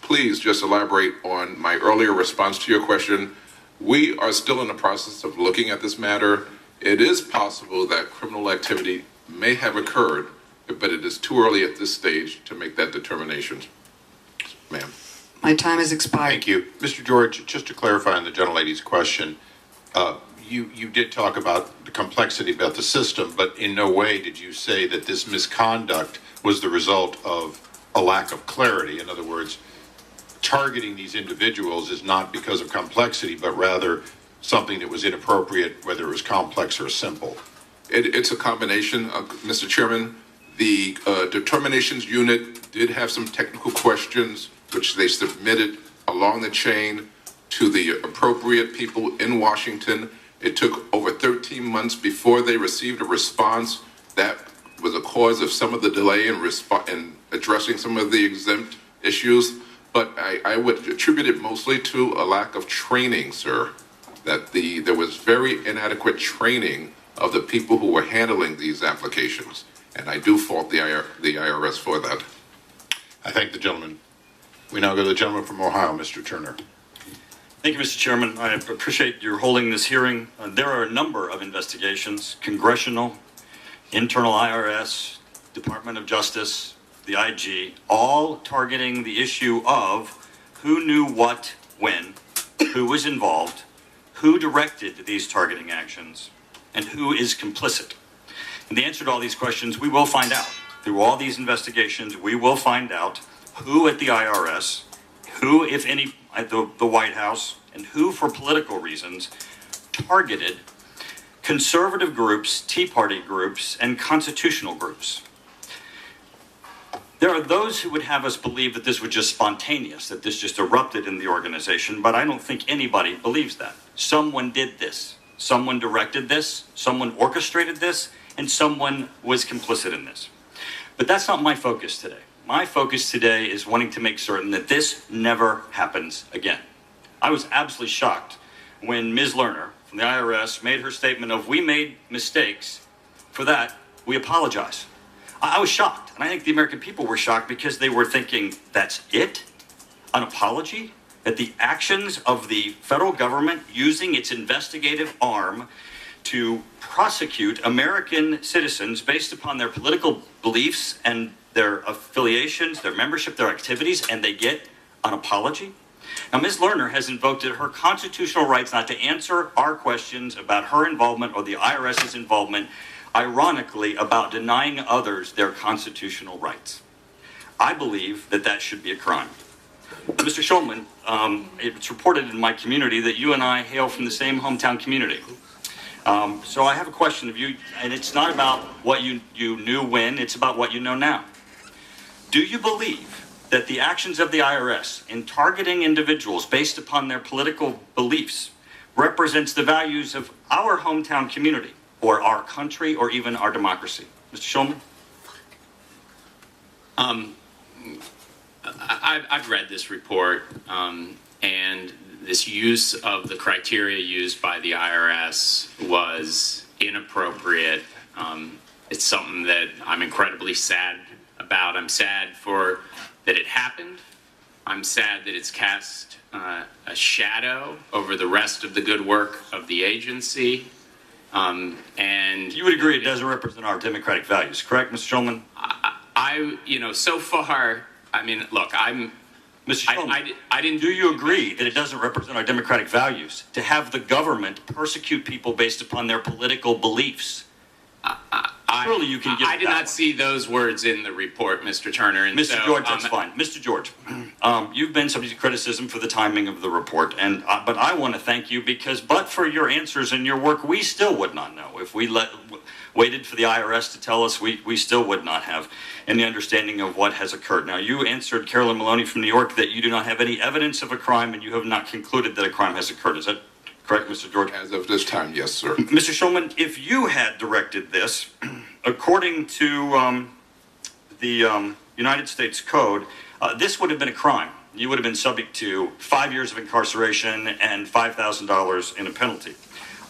please just elaborate on my earlier response to your question. We are still in the process of looking at this matter. It is possible that criminal activity may have occurred, but it is too early at this stage to make that determination. Ma'am. My time has expired. Thank you. Mr. George, just to clarify on the gentlelady's question, you did talk about the complexity about the system, but in no way did you say that this misconduct was the result of a lack of clarity. In other words, targeting these individuals is not because of complexity, but rather something that was inappropriate, whether it was complex or simple. It's a combination, Mr. Chairman. The determinations unit did have some technical questions, which they submitted along the chain to the appropriate people in Washington. It took over 13 months before they received a response. That was a cause of some of the delay in addressing some of the exempt issues. But I would attribute it mostly to a lack of training, sir. That there was very inadequate training of the people who were handling these applications. And I do fault the IRS for that. I thank the gentleman. We now go to the gentleman from Ohio, Mr. Turner. Thank you, Mr. Chairman. I appreciate your holding this hearing. There are a number of investigations, congressional, internal IRS, Department of Justice, the IG, all targeting the issue of who knew what, when, who was involved, who directed these targeting actions, and who is complicit. And the answer to all these questions, we will find out. Through all these investigations, we will find out who at the IRS, who, if any, at the White House, and who, for political reasons, targeted conservative groups, Tea Party groups, and constitutional groups. There are those who would have us believe that this was just spontaneous, that this just erupted in the organization, but I don't think anybody believes that. Someone did this. Someone directed this. Someone orchestrated this. And someone was complicit in this. But that's not my focus today. My focus today is wanting to make certain that this never happens again. I was absolutely shocked when Ms. Lerner from the IRS made her statement of, we made mistakes. For that, we apologize. I was shocked. And I think the American people were shocked because they were thinking, that's it? An apology? That the actions of the federal government using its investigative arm to prosecute American citizens based upon their political beliefs and their affiliations, their membership, their activities, and they get an apology? Now, Ms. Lerner has invoked her constitutional rights not to answer our questions about her involvement or the IRS's involvement, ironically, about denying others their constitutional rights. I believe that that should be a crime. Mr. Schulman, it's reported in my community that you and I hail from the same hometown community. So I have a question of you, and it's not about what you knew when, it's about what you know now. Do you believe that the actions of the IRS in targeting individuals based upon their political beliefs represents the values of our hometown community, or our country, or even our democracy? Mr. Schulman? I've read this report, and this use of the criteria used by the IRS was inappropriate. It's something that I'm incredibly sad about. I'm sad that it happened. I'm sad that it's cast a shadow over the rest of the good work of the agency. And you would agree it doesn't represent our democratic values, correct, Mr. Schulman? So far, I mean, look, Mr. Schulman, I didn't. Do you agree that it doesn't represent our democratic values to have the government persecute people based upon their political beliefs? Surely you can give I did not see those words in the report, Mr. Turner. And Mr. George, that's fine. Mr. George, you've been subject to criticism for the timing of the report, but I want to thank you because, but for your answers and your work, we still would not know. If we waited for the IRS to tell us, we still would not have any understanding of what has occurred. Now, you answered Carolyn Maloney from New York that you do not have any evidence of a crime and you have not concluded that a crime has occurred. Is that correct, Mr. George? As of this time, yes, sir. Mr. Schulman, if you had directed this, according to the United States Code, this would have been a crime. You would have been subject to 5 years of incarceration and $5,000 in a penalty.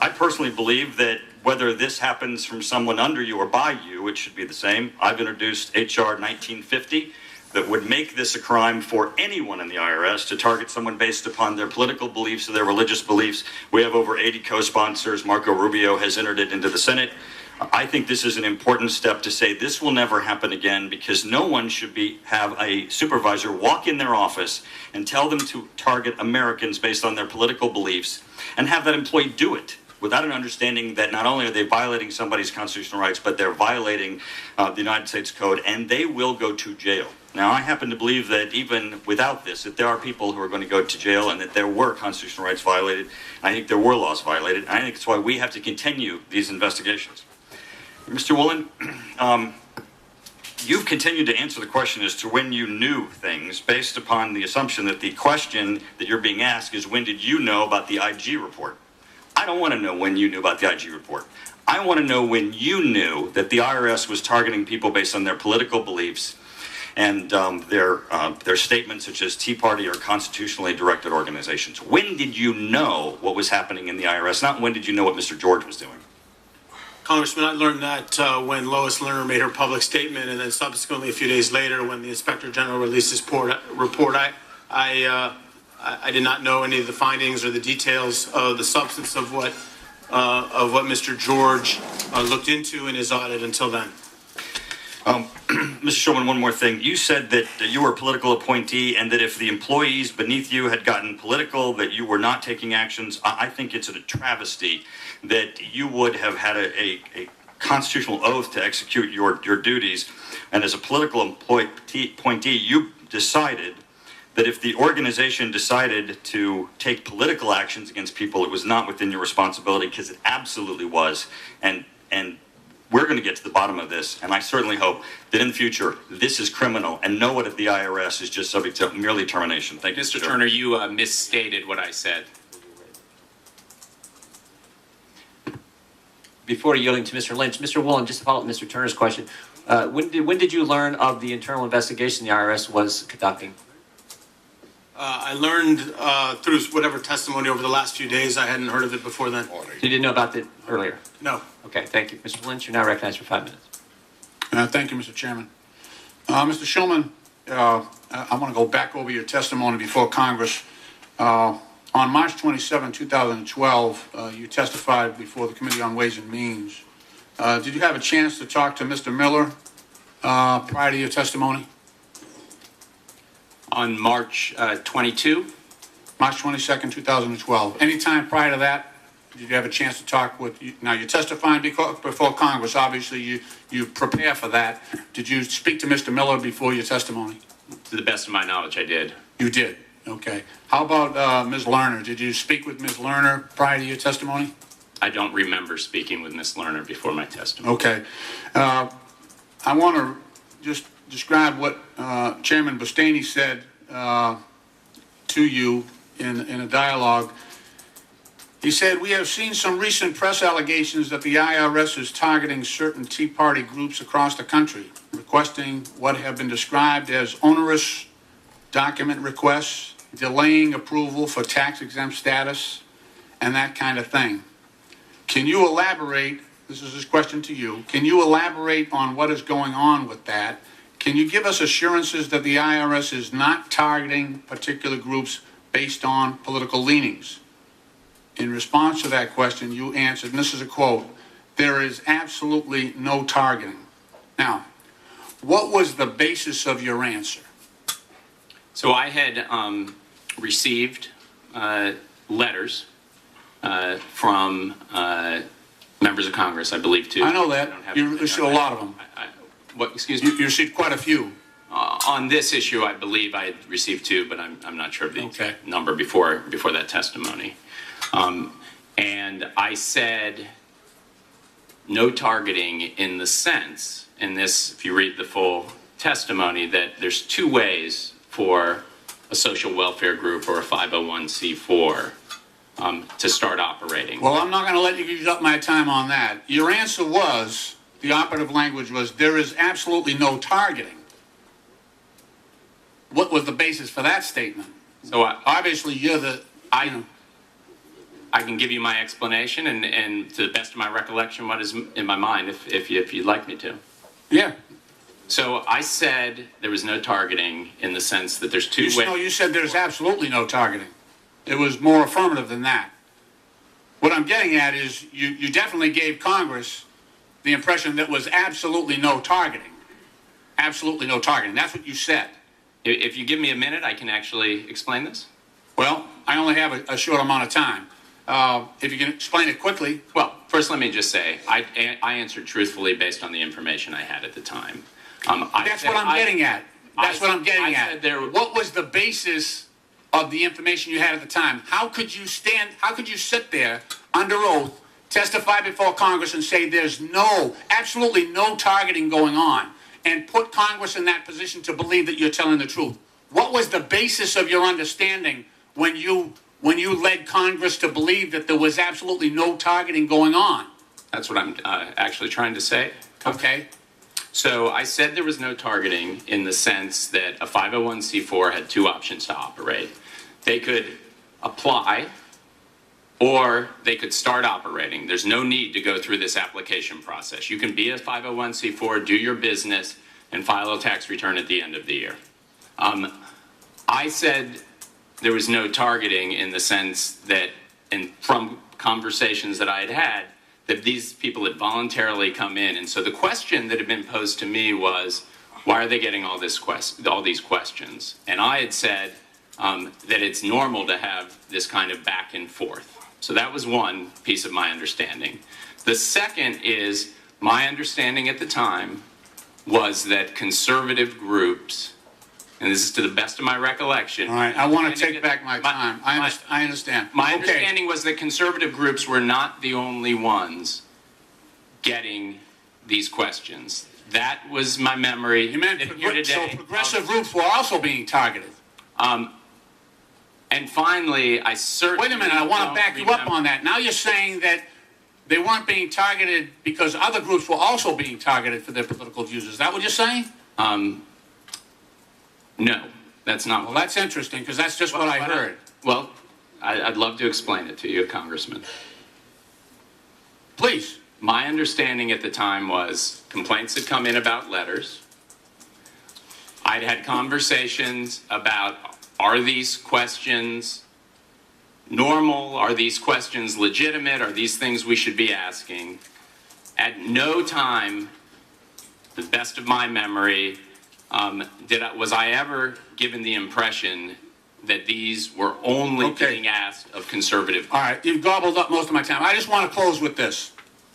I personally believe that whether this happens from someone under you or by you, it should be the same. I've introduced H.R. 1950 that would make this a crime for anyone in the IRS to target someone based upon their political beliefs or their religious beliefs. We have over 80 co-sponsors. Marco Rubio has entered it into the Senate. I think this is an important step to say this will never happen again, because no one should have a supervisor walk in their office and tell them to target Americans based on their political beliefs and have that employee do it without an understanding that not only are they violating somebody's constitutional rights, but they're violating the United States Code, and they will go to jail. Now, I happen to believe that even without this, that there are people who are going to go to jail and that there were constitutional rights violated. I think there were laws violated. And I think it's why we have to continue these investigations. Mr. Woolen, you've continued to answer the question as to when you knew things based upon the assumption that the question that you're being asked is, when did you know about the IG report? I don't want to know when you knew about the IG report. I want to know when you knew that the IRS was targeting people based on their political beliefs and their statements such as Tea Party or constitutionally directed organizations. When did you know what was happening in the IRS? Not when did you know what Mr. George was doing? Congressman, I learned that when Lois Lerner made her public statement, and then subsequently a few days later when the Inspector General released his report, I did not know any of the findings or the details of the substance of what Mr. George looked into in his audit until then. Mr. Shulman, one more thing. You said that you were a political appointee and that if the employees beneath you had gotten political, that you were not taking actions. I think it's a travesty that you would have had a constitutional oath to execute your duties. And as a political appointee, you decided that if the organization decided to take political actions against people, it was not within your responsibility, because it absolutely was. And we're going to get to the bottom of this, and I certainly hope that in the future this is criminal and no one at the IRS is just subject to merely termination. Thank you, Mr. Turner, you misstated what I said. Before yielding to Mr. Lynch, Mr. Woolen, just to follow up Mr. Turner's question, when did you learn of the internal investigation the IRS was conducting? I learned through whatever testimony over the last few days. I hadn't heard of it before then. You didn't know about it earlier? No. Okay, thank you. Mr. Lynch, you're now recognized for 5 minutes. Thank you, Mr. Chairman. Mr. Shulman, I want to go back over your testimony before Congress. On March 27, 2012, you testified before the Committee on Ways and Means. Did you have a chance to talk to Mr. Miller prior to your testimony? On March 22? March 22nd, 2012. Any time prior to that, did you have a chance to talk with, now you're testifying before Congress, obviously you prepare for that. Did you speak to Mr. Miller before your testimony? To the best of my knowledge, I did. You did, okay. How about Ms. Lerner? Did you speak with Ms. Lerner prior to your testimony? I don't remember speaking with Ms. Lerner before my testimony. Okay. I want to just describe what Chairman Boustany said to you in a dialogue. He said, "We have seen some recent press allegations that the IRS is targeting certain Tea Party groups across the country, requesting what have been described as onerous document requests, delaying approval for tax-exempt status, and that kind of thing. Can you elaborate, this is his question to you, can you elaborate on what is going on with that? Can you give us assurances that the IRS is not targeting particular groups based on political leanings?" In response to that question, you answered, and this is a quote, "There is absolutely no targeting." Now, what was the basis of your answer? So I had received letters from members of Congress, I believe, too. I know that. You received a lot of them. Excuse me? You received quite a few. On this issue, I believe I had received 2, but I'm not sure of the Okay. number before that testimony. And I said no targeting in the sense, in this, if you read the full testimony, that there's 2 ways for a social welfare group or a 501c4 to start operating. Well, I'm not going to let you use up my time on that. Your answer was, the operative language was, there is absolutely no targeting. What was the basis for that statement? So Obviously, you're the, I can give you my explanation and to the best of my recollection what is in my mind if you'd like me to. Yeah. So I said there was no targeting in the sense that there's two No, ways. you said there's absolutely no targeting. It was more affirmative than that. What I'm getting at is you definitely gave Congress the impression that was absolutely no targeting. Absolutely no targeting. That's what you said. If you give me a minute, I can actually explain this. Well, I only have a short amount of time. If you can explain it quickly. Well, first let me just say, I answered truthfully based on the information I had at the time. That's what I'm getting at. That's what I'm getting at. What was the basis of the information you had at the time? How could you sit there under oath, testify before Congress and say there's absolutely no targeting going on, and put Congress in that position to believe that you're telling the truth? What was the basis of your understanding when you led Congress to believe that there was absolutely no targeting going on? That's what I'm actually trying to say. Okay. So I said there was no targeting in the sense that a 501c4 had two options to operate. They could apply or they could start operating. There's no need to go through this application process. You can be a 501c4, do your business, and file a tax return at the end of the year. I said there was no targeting in the sense that, and from conversations that I had had, that these people had voluntarily come in. And so the question that had been posed to me was, why are they getting all these questions? And I had said that it's normal to have this kind of back and forth. So that was one piece of my understanding. The second is, my understanding at the time was that conservative groups, and this is to the best of my recollection. All right, I want to take back my time. I understand. My understanding was that conservative groups were not the only ones getting these questions. That was my memory. You meant so progressive groups were also being targeted. And finally, I certainly. Wait a minute, I want to back you up on that. Now you're saying that they weren't being targeted because other groups were also being targeted for their political views. Is that what you're saying? No, that's not. Well, that's interesting because that's just what I heard. Well, I'd love to explain it to you, Congressman. Please. My understanding at the time was complaints had come in about letters. I'd had conversations about, are these questions normal? Are these questions legitimate? Are these things we should be asking? At no time, to the best of my memory, was I ever given the impression that these were only being asked of conservative. All right, you've gobbled up most of my time. I just want to close with this.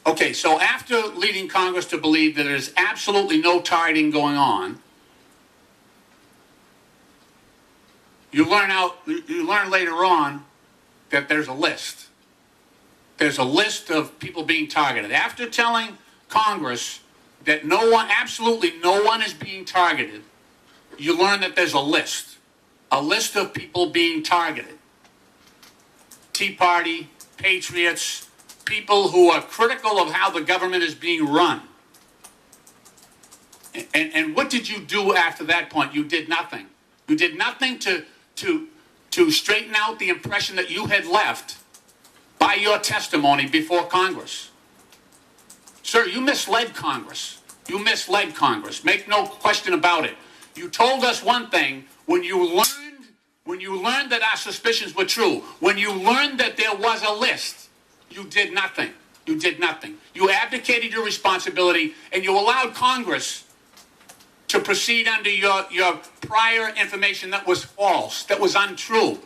Okay, so after leading Congress to believe that there's absolutely no targeting going on, you learn later on that there's a list. There's a list of people being targeted. After telling Congress that absolutely no one is being targeted, you learn that there's a list of people being targeted. Tea Party, patriots, people who are critical of how the government is being run. And what did you do after that point? You did nothing. You did nothing to straighten out the impression that you had left by your testimony before Congress. Sir, you misled Congress. You misled Congress. Make no question about it. You told us one thing when you learned that our suspicions were true, when you learned that there was a list, you did nothing. You did nothing. You abdicated your responsibility and you allowed Congress to proceed under your prior information that was false, that was untrue.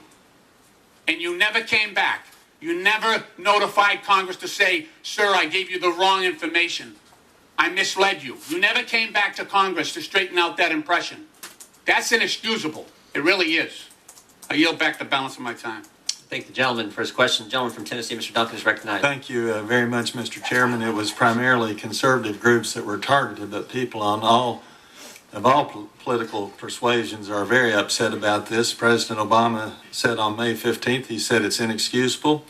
And you never came back. You never notified Congress to say, sir, I gave you the wrong information. I misled you. You never came back to Congress to straighten out that impression. That's inexcusable. It really is. I yield back the balance of my time. Thank the gentleman for his question. Gentleman from Tennessee, Mr. Duncan, is recognized. Thank you very much, Mr. Chairman. It was primarily conservative groups that were targeted, but people of all political persuasions are very upset about this. President Obama said on May 15th, he said it's inexcusable,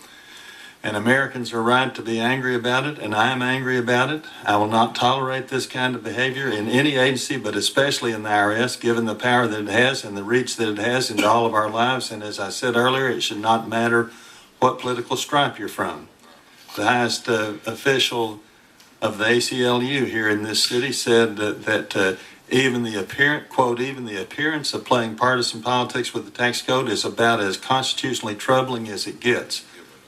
and Americans are right to be angry about it, and I am angry about it. I will not tolerate this kind of behavior in any agency, but especially in the IRS, given the power that it has and the reach that it has into all of our lives. And as I said earlier, it should not matter what political stripe you're from. The highest official of the ACLU here in this city said that Even the appearance of playing partisan politics with the tax code is about as constitutionally troubling as it gets.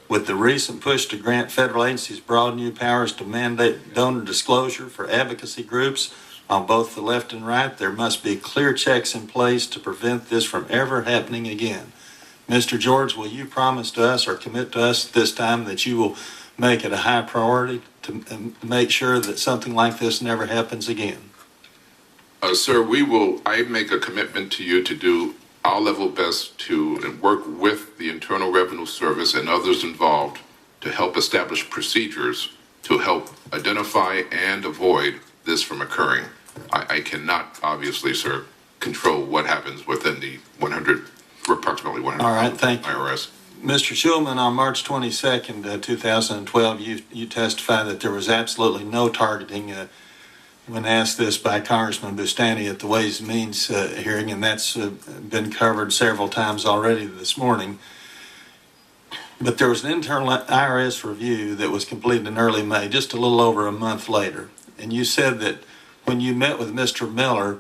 With the recent push to grant federal agencies broad new powers to mandate donor disclosure for advocacy groups on both the left and right, there must be clear checks in place to prevent this from ever happening again. Mr. George, will you promise to us or commit to us this time that you will make it a high priority to make sure that something like this never happens again? Sir, I make a commitment to you to do our level best to work with the Internal Revenue Service and others involved to help establish procedures to help identify and avoid this from occurring. I cannot, obviously, sir, control what happens within the approximately 100 All right, thank you. IRS. Mr. Schulman, on March 22nd, 2012, you testified that there was absolutely no targeting when asked this by Congressman Bustani at the Ways and Means hearing, and that's been covered several times already this morning. But there was an internal IRS review that was completed in early May, just a little over a month later. And you said that when you met with Mr. Miller,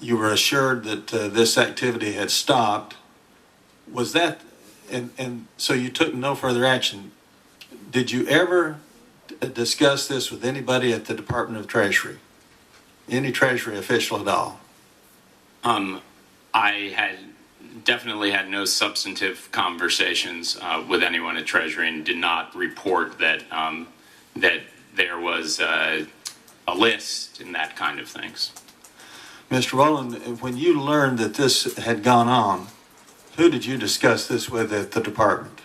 you were assured that this activity had stopped. Was that, and so you took no further action. Did you ever discuss this with anybody at the Department of Treasury? Any Treasury official at all? I had definitely had no substantive conversations with anyone at Treasury and did not report that that there was a list and that kind of things. Mr. Rowland, when you learned that this had gone on, who did you discuss this with at the department?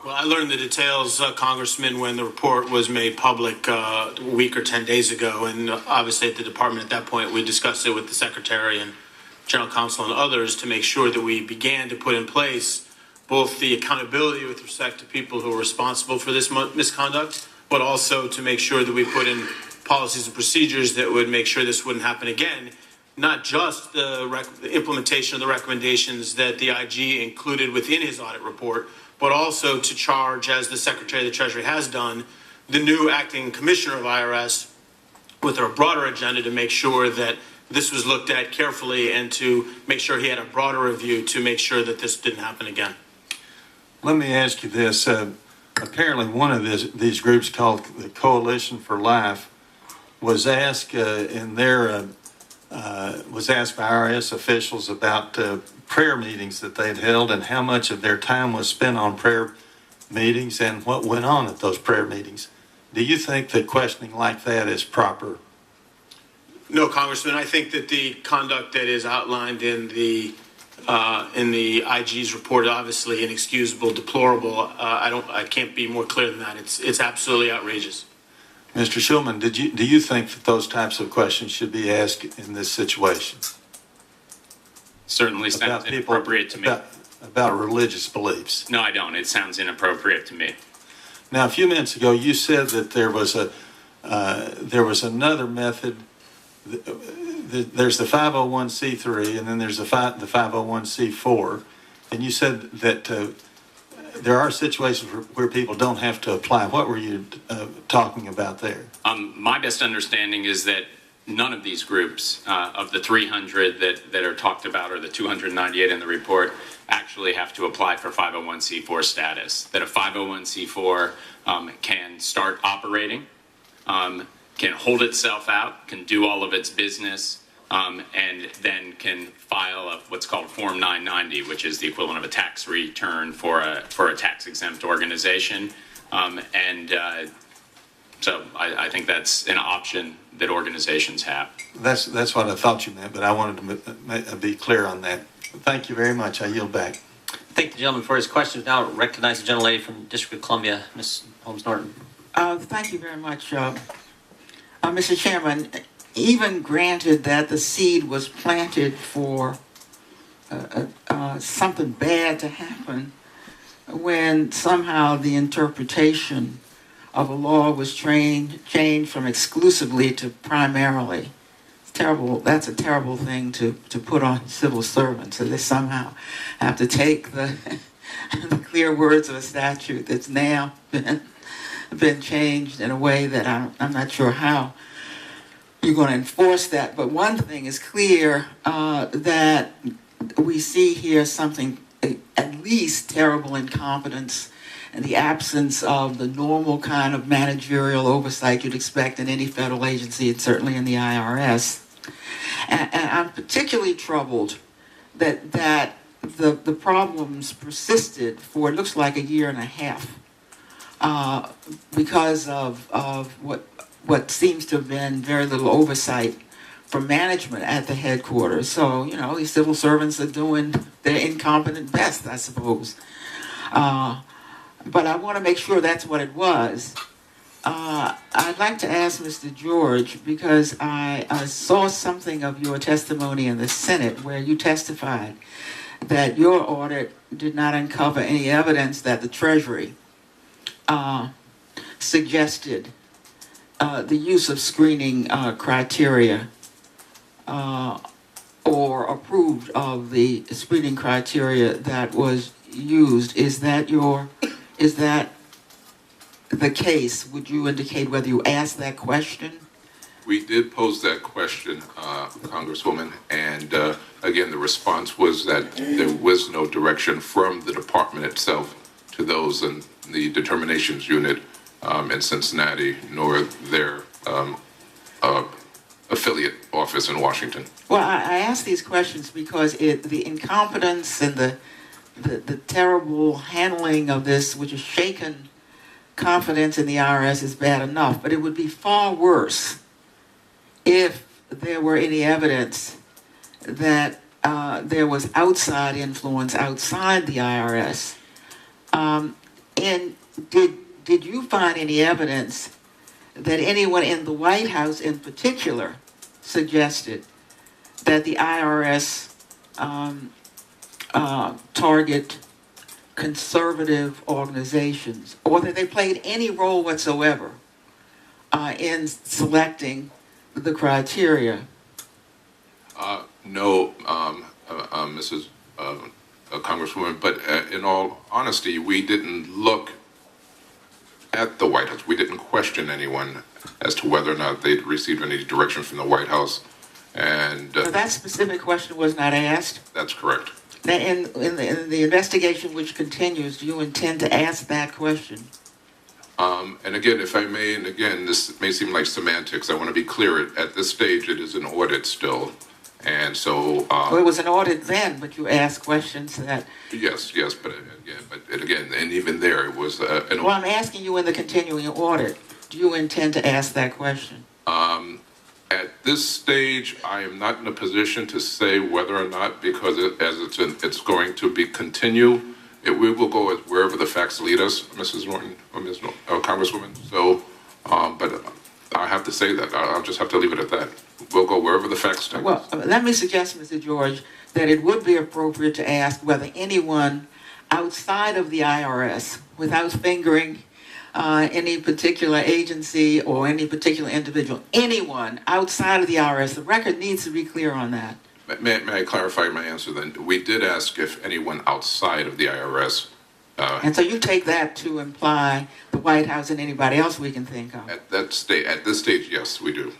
Well, I learned the details, Congressman, when the report was made public a week or 10 days ago. And obviously at the department at that point, we discussed it with the Secretary and General Counsel and others to make sure that we began to put in place both the accountability with respect to people who are responsible for this misconduct, but also to make sure that we put in policies and procedures that would make sure this wouldn't happen again. Not just the implementation of the recommendations that the IG included within his audit report, but also to charge, as the Secretary of the Treasury has done, the new acting commissioner of IRS with a broader agenda to make sure that this was looked at carefully and to make sure he had a broader review to make sure that this didn't happen again. Let me ask you this. Apparently one of these groups called the Coalition for Life was asked was asked by IRS officials about prayer meetings that they'd held and how much of their time was spent on prayer meetings and what went on at those prayer meetings. Do you think that questioning like that is proper? No, Congressman. I think that the conduct that is outlined in the IG's report is obviously inexcusable, deplorable. I can't be more clear than that. It's absolutely outrageous. Mr. Schulman, do you think that those types of questions should be asked in this situation? Certainly sounds inappropriate to me. About religious beliefs. No, I don't. It sounds inappropriate to me. Now, a few minutes ago, you said that there was another method. There's the 501c3, and then there's the 501c4, and you said that there are situations where people don't have to apply. What were you talking about there? My best understanding is that none of these groups, of the 300 that are talked about, or the 298 in the report, actually have to apply for 501c4 status. That a 501c4 can start operating, can hold itself out, can do all of its business, and then can file what's called Form 990, which is the equivalent of a tax return for a tax-exempt organization. So I think that's an option that organizations have. That's what I thought you meant, but I wanted to be clear on that. Thank you very much. I yield back. Thank the gentleman for his questions. Now recognize the gentlelady from District of Columbia, Ms. Holmes-Norton. Thank you very much. Mr. Chairman, even granted that the seed was planted for something bad to happen, when somehow the interpretation of a law was changed from exclusively to primarily, it's terrible. That's a terrible thing to put on civil servants. So they somehow have to take the clear words of a statute that's now been changed in a way that I'm not sure how. you're going to enforce that. But one thing is clear, that we see here something, at least terrible incompetence and the absence of the normal kind of managerial oversight you'd expect in any federal agency, and certainly in the IRS. And I'm particularly troubled that the problems persisted for, it looks like, a year and a half, because of what seems to have been very little oversight from management at the headquarters. So, you know, these civil servants are doing their incompetent best, I suppose. But I want to make sure that's what it was. I'd like to ask Mr. George, because I saw something of your testimony in the Senate where you testified that your audit did not uncover any evidence that the Treasury suggested the use of screening criteria or approved of the screening criteria that was used. Is that the case? Would you indicate whether you asked that question? We did pose that question, Congresswoman, and again, the response was that there was no direction from the department itself to those in the determinations unit in Cincinnati, nor their affiliate office in Washington. Well, I ask these questions because the incompetence and the terrible handling of this, which has shaken confidence in the IRS, is bad enough, but it would be far worse if there were any evidence that there was outside influence outside the IRS. And did you find any evidence that anyone in the White House in particular suggested that the IRS target conservative organizations, or that they played any role whatsoever in selecting the criteria? No, Mrs. Congresswoman, but in all honesty, we didn't look at the White House. We didn't question anyone as to whether or not they'd received any direction from the White House. And So that specific question was not asked? That's correct. In the investigation which continues, do you intend to ask that question? And again, if I may, and again, this may seem like semantics, I want to be clear, at this stage, it is an audit still. And so... well, it was an audit then, but you asked questions that... Yes, but again, and even there, it was an... Well, I'm asking you in the continuing audit, do you intend to ask that question? At this stage, I am not in a position to say whether or not, because it's going to be continue. We will go as wherever the facts lead us, Mrs. Norton, or Ms. Congresswoman. So, but I have to say that. I'll just have to leave it at that. We'll go wherever the facts take us. Well, let me suggest, Mr. George, that it would be appropriate to ask whether anyone outside of the IRS, without fingering any particular agency or any particular individual, anyone outside of the IRS, the record needs to be clear on that. May I clarify my answer then? We did ask if anyone outside of the IRS... and so you take that to imply the White House and anybody else we can think of. At this stage, yes, we do.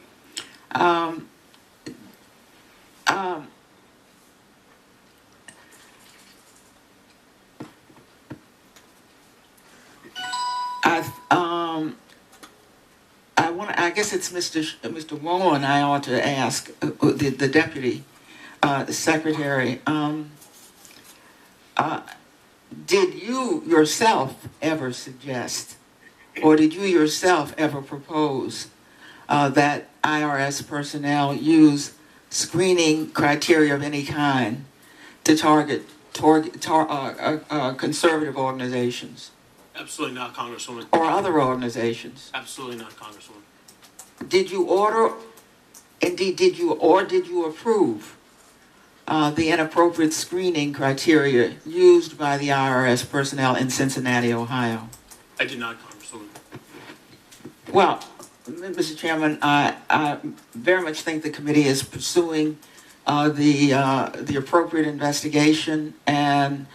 I guess it's Mr. Warren I ought to ask, the Deputy Secretary. Did you yourself ever suggest, or did you yourself ever propose that IRS personnel use screening criteria of any kind to target conservative organizations? Absolutely not, Congresswoman. Or other organizations? Absolutely not, Congresswoman. Did you order, indeed, did you approve the inappropriate screening criteria used by the IRS personnel in Cincinnati, Ohio? I did not, Congresswoman. Well, Mr. Chairman, I very much think the committee is pursuing the appropriate investigation, and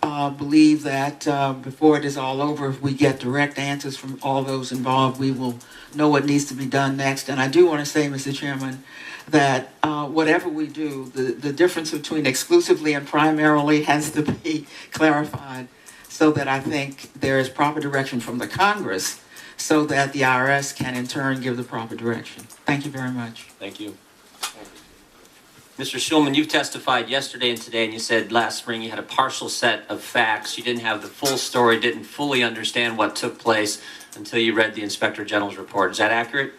believe that before it is all over, if we get direct answers from all those involved, we will know what needs to be done next. And I do want to say, Mr. Chairman, that whatever we do, the difference between exclusively and primarily has to be clarified so that I think there is proper direction from the Congress so that the IRS can in turn give the proper direction. Thank you very much. Thank you. Mr. Schulman, you've testified yesterday and today, and you said last spring you had a partial set of facts. You didn't have the full story, didn't fully understand what took place until you read the Inspector General's report. Is that accurate?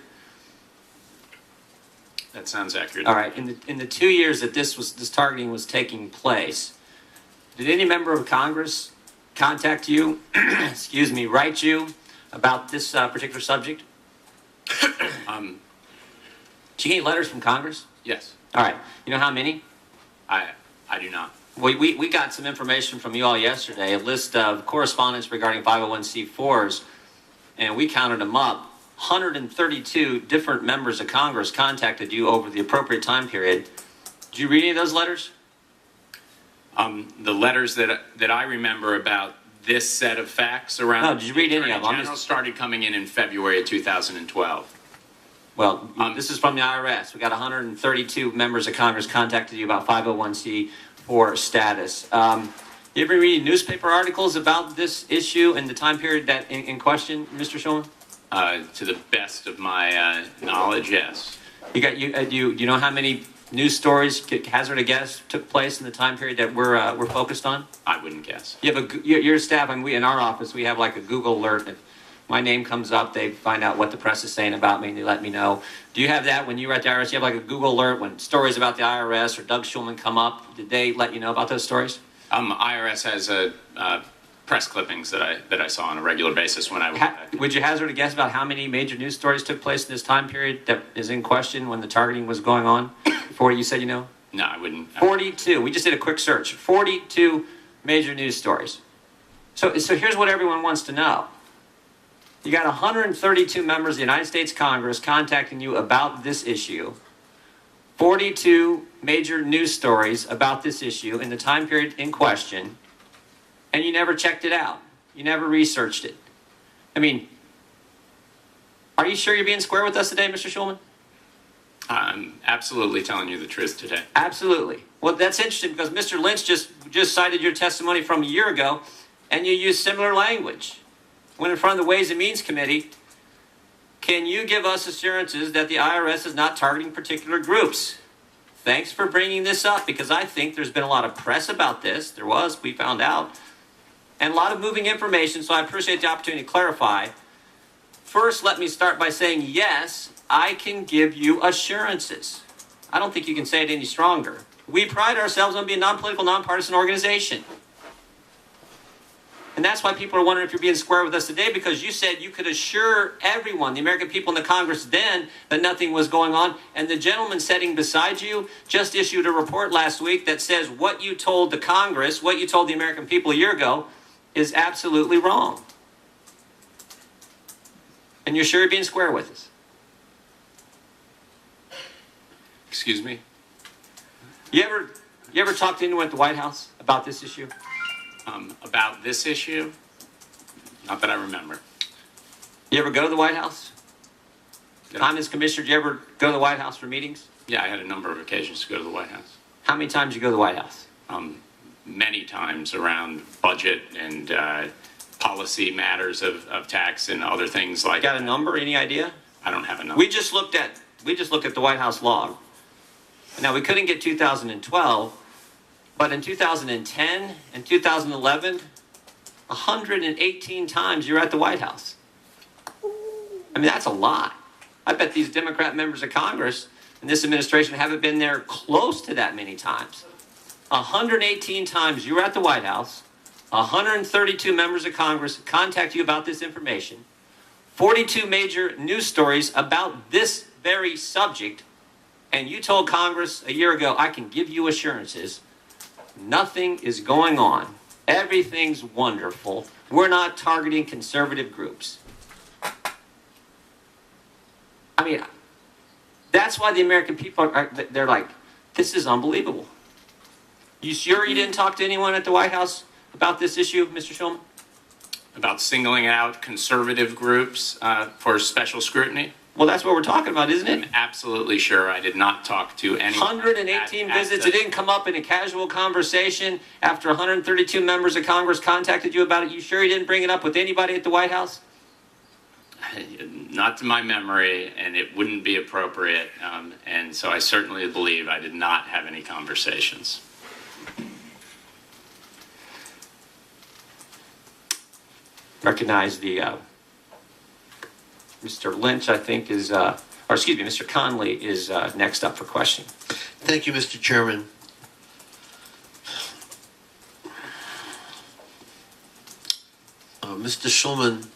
That sounds accurate. All right. In the 2 years that this targeting was taking place, did any member of Congress contact you, excuse me, write you about this particular subject? Did you get any letters from Congress? Yes. All right. You know how many? I do not. We got some information from you all yesterday, a list of correspondence regarding 501c4s, and we counted them up. 132 different members of Congress contacted you over the appropriate time period. Did you read any of those letters? The letters that I remember about this set of facts around. No, did you read any of them? General started coming in February of 2012. Well, this is from the IRS. We got 132 members of Congress contacted you about 501c4 status. You ever read newspaper articles about this issue and the time period that in question, Mr. Schulman? To the best of my knowledge, yes. You know how many news stories, hazard a guess, took place in the time period that we're focused on? I wouldn't guess. You have your staff, and we in our office, we have like a Google alert. If my name comes up, they find out what the press is saying about me, and they let me know. Do you have that when you were at the IRS? You have like a Google alert when stories about the IRS or Doug Schulman come up? Did they let you know about those stories? IRS has press clippings that I saw on a regular basis when I was. Would you hazard a guess about how many major news stories took place in this time period that is in question when the targeting was going on? 40, you said you know? No, I wouldn't. 42. We just did a quick search. 42 major news stories. So here's what everyone wants to know. You got 132 members of the United States Congress contacting you about this issue. 42 major news stories about this issue in the time period in question, and you never checked it out. You never researched it. I mean, are you sure you're being square with us today, Mr. Schulman? I'm absolutely telling you the truth today. Absolutely. Well, that's interesting because Mr. Lynch just cited your testimony from a year ago, and you used similar language. When in front of the Ways and Means Committee, can you give us assurances that the IRS is not targeting particular groups? Thanks for bringing this up because I think there's been a lot of press about this. There was, we found out, and a lot of moving information, so I appreciate the opportunity to clarify. First, let me start by saying, yes, I can give you assurances. I don't think you can say it any stronger. We pride ourselves on being a non-political, nonpartisan organization. And that's why people are wondering if you're being square with us today, because you said you could assure everyone, the American people in the Congress then, that nothing was going on. And the gentleman sitting beside you just issued a report last week that says what you told the Congress, what you told the American people a year ago, is absolutely wrong. And you're sure you're being square with us? Excuse me? You ever talk to anyone at the White House about this issue? About this issue? Not that I remember. You ever go to the White House? Time as commissioner, did you ever go to the White House for meetings? Yeah, I had a number of occasions to go to the White House. How many times did you go to the White House? Many times around budget and policy matters of tax and other things like that. Got a number? Any idea? I don't have a number. We just looked at the White House log. Now, we couldn't get 2012, but in 2010 and 2011, 118 times you were at the White House. I mean, that's a lot. I bet these Democrat members of Congress and this administration haven't been there close to that many times. 118 times you were at the White House, 132 members of Congress contact you about this information, 42 major news stories about this very subject, and you told Congress a year ago, I can give you assurances, nothing is going on. Everything's wonderful. We're not targeting conservative groups. I mean, that's why the American people they're like, this is unbelievable. You sure you didn't talk to anyone at the White House about this issue, Mr. Schulman? About singling out conservative groups for special scrutiny? Well, that's what we're talking about, isn't I'm it? absolutely sure I did not talk to anyone. 118 at visits. the- It didn't come up in a casual conversation after 132 members of Congress contacted you about it. You sure you didn't bring it up with anybody at the White House? Not to my memory, and it wouldn't be appropriate. And so I certainly believe I did not have any conversations. Recognize the Mr. Lynch, I think, is, or excuse me, Mr. Conley is next up for questioning. Thank you, Mr. Chairman. Mr. Schulman,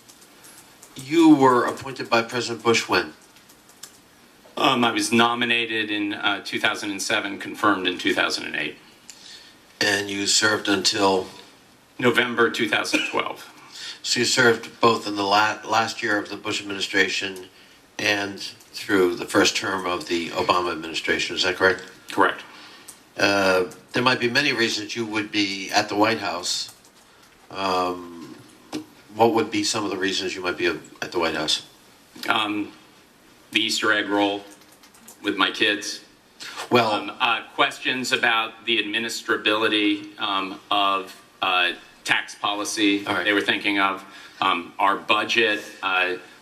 you were appointed by President Bush when? I was nominated in 2007, confirmed in 2008. And you served until? November 2012. So you served both in the last year of the Bush administration and through the first term of the Obama administration, is that correct? Correct. There might be many reasons you would be at the White House. What would be some of the reasons you might be at the White House? The Easter egg roll with my kids. Well, Questions about the administrability of tax policy All right. they were thinking of, our budget,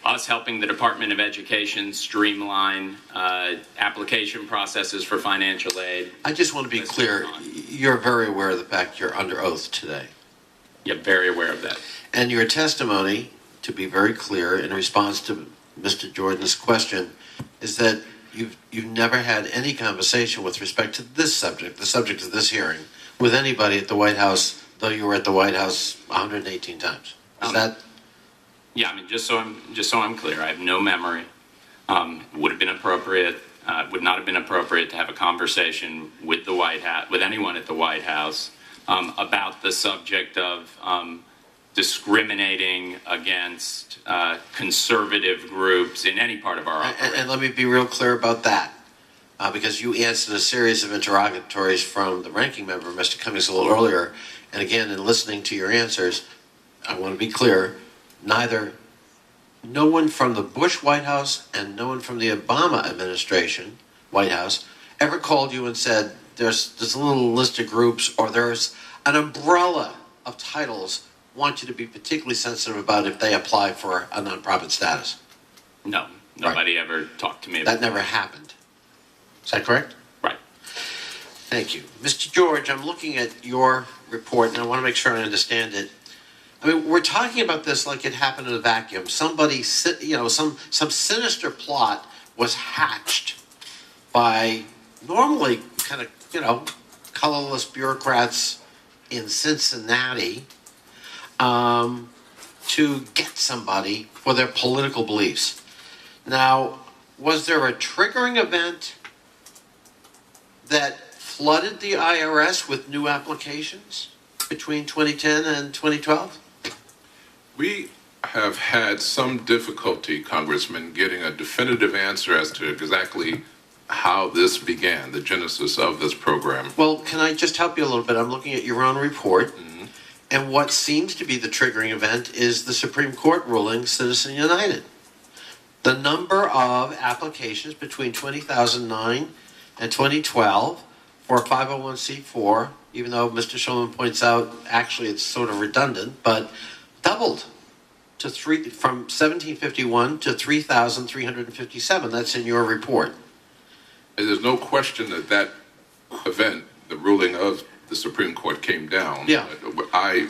us helping the Department of Education streamline application processes for financial aid. I just want to be Let's clear, move on. you're very aware of the fact you're under oath today. Yeah, very aware of that. And your testimony, to be very clear, in response to Mr. Jordan's question, is that you've never had any conversation with respect to this subject, the subject of this hearing, with anybody at the White House, though you were at the White House 118 times. Is that? Yeah, I mean, just so I'm clear, I have no memory. Would have been appropriate, would not have been appropriate to have a conversation with the White House, with anyone at the White House, about the subject of discriminating against conservative groups in any part of our operation. And let me be real clear about that, because you answered a series of interrogatories from the ranking member, Mr. Cummings, a little earlier. And again, in listening to your answers, I want to be clear, no one from the Bush White House and no one from the Obama administration, White House, ever called you and said, there's a little list of groups, or there's an umbrella of titles want you to be particularly sensitive about if they apply for a nonprofit status. No, nobody ever talked to me about That never happened. Is that correct? Right. Thank you. Mr. George, I'm looking at your report, and I want to make sure I understand it. I mean, we're talking about this like it happened in a vacuum. Somebody, some sinister plot was hatched by normally kind of, colorless bureaucrats in Cincinnati to get somebody for their political beliefs. Now, was there a triggering event that flooded the IRS with new applications between 2010 and 2012? We have had some difficulty, Congressman, getting a definitive answer as to exactly how this began, the genesis of this program. Well, can I just help you a little bit? I'm looking at your own report, and what seems to be the triggering event is the Supreme Court ruling Citizen United. The number of applications between 2009 and 2012 for 501c4, even though Mr. Schulman points out actually it's sort of redundant, but doubled to from 1751 to 3,357. That's in your report. And there's no question that event, the ruling of the Supreme Court, came down. Yeah.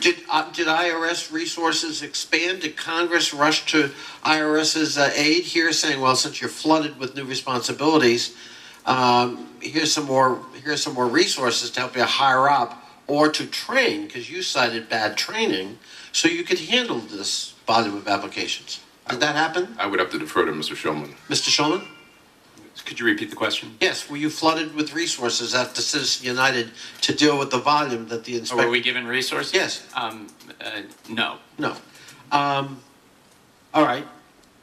Did Did IRS resources expand? Did Congress rush to IRS's aid here, saying, "Well, since you're flooded with new responsibilities, here's some more resources to help you hire up or to train," because you cited bad training, so you could handle this volume of applications. Did that happen, I would have to defer to Mr. Shulman. Mr. Schulman? Could you repeat the question? Yes. Were you flooded with resources after Citizen United to deal with the volume that the Or inspector? were we given resources? Yes. No. No. All right.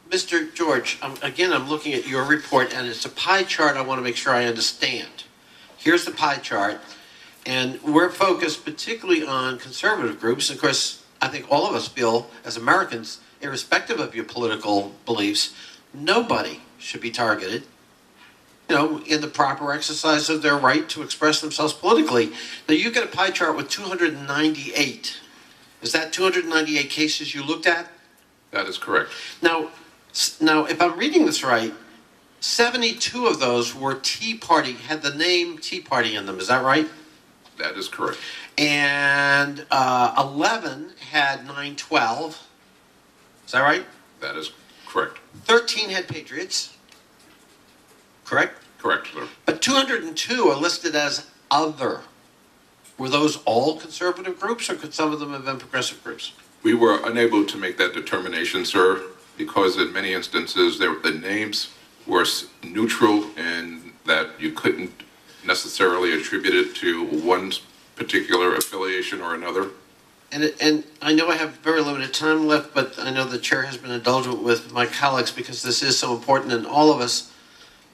Mr. George, again, I'm looking at your report, and it's a pie chart I want to make sure I understand. Here's the pie chart, And we're focused particularly on conservative groups. Of course, I think all of us feel, as Americans, irrespective of your political beliefs, nobody should be targeted, in the proper exercise of their right to express themselves politically. Now, you get a pie chart with 298. Is that 298 cases you looked at? That is correct. Now, if I'm reading this right, 72 of those were Tea Party, had the name Tea Party in them. Is that right? That is correct. And 11 had 9/12. Is that right? That is correct. 13 had Patriots. Correct? Correct, sir. But 202 are listed as other. Were those all conservative groups, or could some of them have been progressive groups? We were unable to make that determination, sir, because in many instances, the names were neutral in that you couldn't necessarily attribute it to one particular affiliation or another. And I know I have very limited time left, but I know the chair has been indulgent with my colleagues because this is so important, and all of us,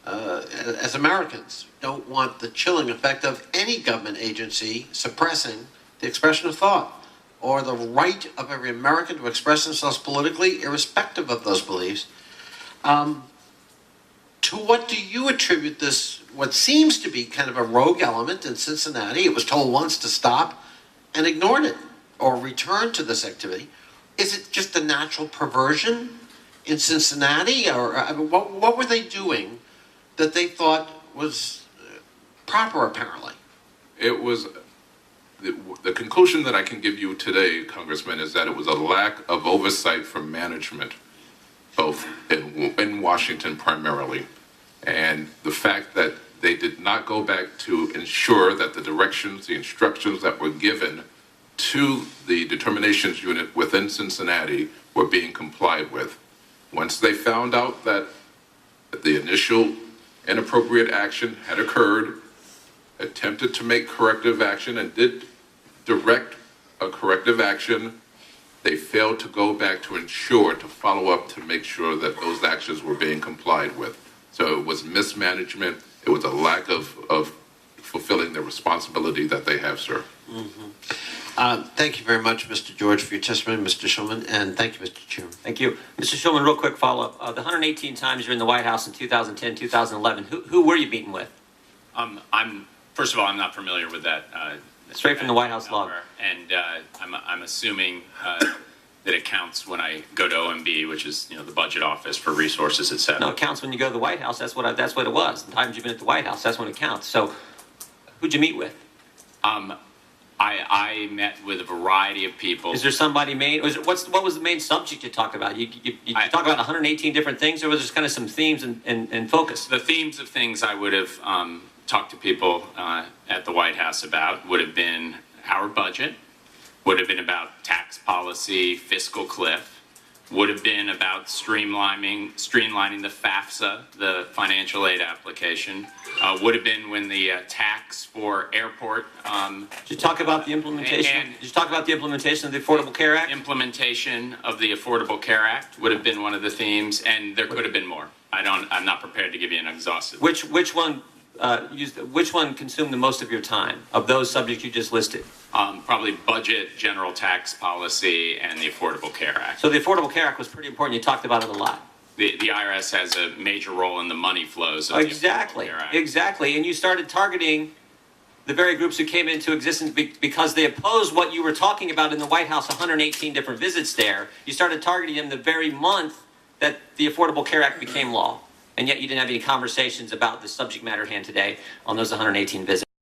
as Americans, don't want the chilling effect of any government agency suppressing the expression of thought or the right of every American to express themselves politically, irrespective of those beliefs. To what do you attribute this, what seems to be kind of a rogue element in Cincinnati? It was told once to stop and ignored it or returned to this activity. Is it just a natural perversion in Cincinnati? Or what were they doing that they thought was proper, apparently? It was, the conclusion that I can give you today, Congressman, is that it was a lack of oversight from management, both in Washington primarily, and the fact that they did not go back to ensure that the directions, the instructions that were given to the determinations unit within Cincinnati were being complied with. Once they found out that the initial inappropriate action had occurred, attempted to make corrective action and did direct a corrective action, they failed to go back to ensure, to follow up, to make sure that those actions were being complied with. So it was mismanagement. It was a lack of fulfilling the responsibility that they have, sir. Mm-hmm. Thank you very much, Mr. George, for your testimony, Mr. Schulman, and thank you, Mr. Chairman. Thank you. Mr. Schulman, real quick follow-up. The 118 times you're in the White House in 2010, 2011, who were you meeting with? First of all, I'm not familiar with that. Straight from the White House log. And I'm assuming that it counts when I go to OMB, which is the budget office for resources, et cetera. No, it counts when you go to the White House. That's what it was. The times you've been at the White House, that's when it counts. So, who'd you meet with? I met with a variety of people. Is there somebody main? What was the main subject you talked about? You talk about 118 different things, or was there kind of some themes and focus? The themes of things I would have talked to people at the White House about would have been our budget, would have been about tax policy, fiscal cliff, would have been about streamlining the FAFSA, the financial aid application, would have been when the tax for airport. Did you talk about the implementation? Did you talk about the implementation of the Affordable Care Act? Implementation of the Affordable Care Act would have been one of the themes, and there could have been more. I'm not prepared to give you an exhaustive. Which one consumed the most of your time of those subjects you just listed? Probably budget, general tax policy, and the Affordable Care Act. So the Affordable Care Act was pretty important. You talked about it a lot. The IRS has a major role in the money flows of Exactly, the Affordable Care Act. exactly. And you started targeting the very groups who came into existence because they opposed what you were talking about in the White House, 118 different visits there. You started targeting them the very month that the Affordable Care Act became law. And yet you didn't have any conversations about the subject matter at hand today on those 118 visits.